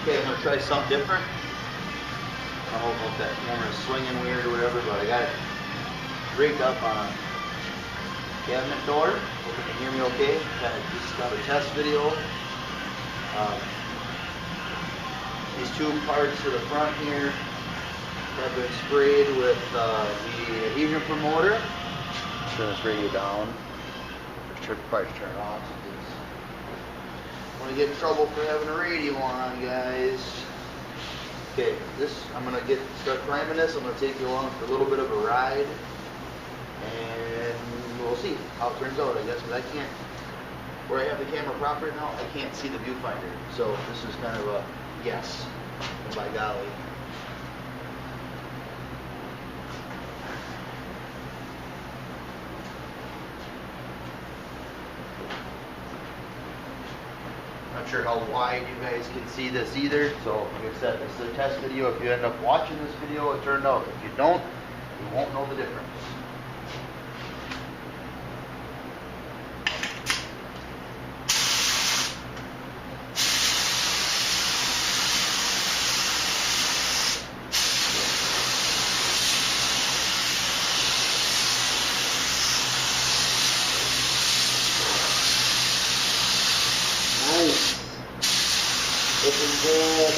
Okay, I'm gonna try something different. I don't know if that camera's swinging weird or whatever, but I got it rigged up on a cabinet door. Hope you can hear me okay. Kind of just got a test video. These two parts to the front here have been sprayed with the adhesion promoter. Turn this radio down. Probably turn it off. I'm gonna get in trouble for having a radio on, guys. Okay, I'm gonna start priming this. I'm gonna take you along for a little bit of a ride, and we'll see how it turns out. I guess, because I can't, where I have the camera propped right now, I can't see the viewfinder. So this is kind of a guess. And by golly. Not sure how wide you guys can see this either, so like I said, this is a test video. If you end up watching this video, it turned out. If you don't, you won't know the difference. Looking good.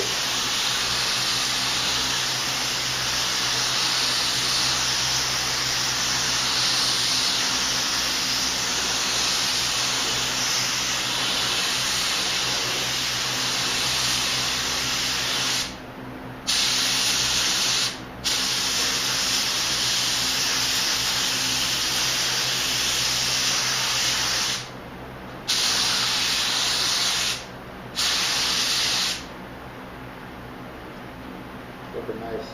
Looking nice.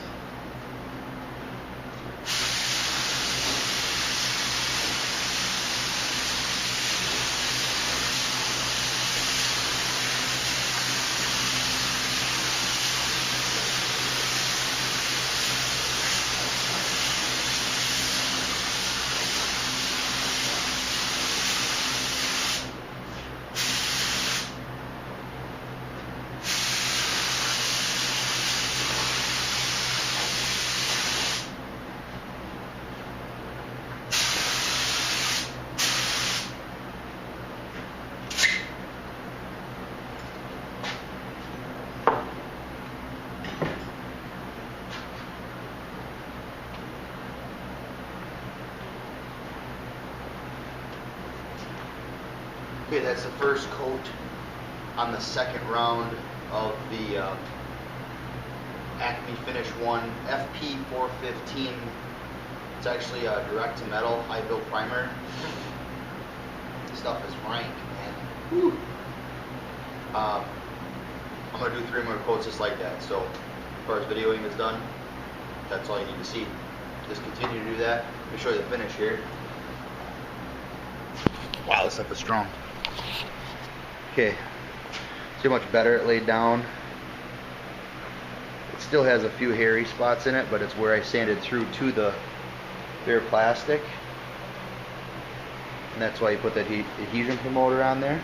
Okay, that's the first coat on the second round of the Acme Finish 1 FP415. It's actually a direct to metal high build primer. This stuff is rank, man. Whew. I'm gonna do 3 more coats just like that. So as far as videoing is done, that's all you need to see. Just continue to do that. Let me show you the finish here. Wow, this stuff is strong. Okay, see how much better it laid down. It still has a few hairy spots in it, but it's where I sanded through to the bare plastic, and that's why you put that adhesion promoter on there.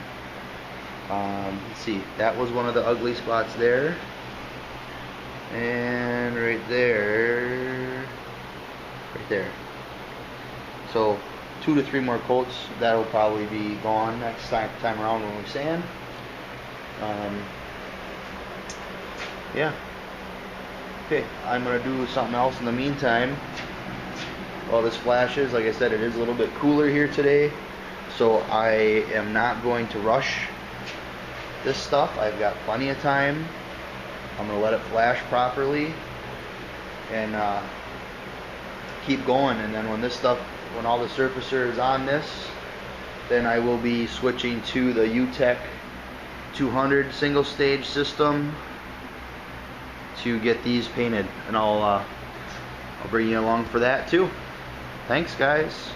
Let's see, that was one of the ugly spots there, and right there. So 2 to 3 more coats, that'll probably be gone next time around when we sand. Yeah. Okay, I'm gonna do something else in the meantime while this flashes. Like I said, it is a little bit cooler here today, so I am not going to rush this stuff. I've got plenty of time. I'm gonna let it flash properly and keep going, and then when all the surfacer is on this, then I will be switching to the UTEC 200 single stage system to get these painted, and I'll bring you along for that too. Thanks, guys.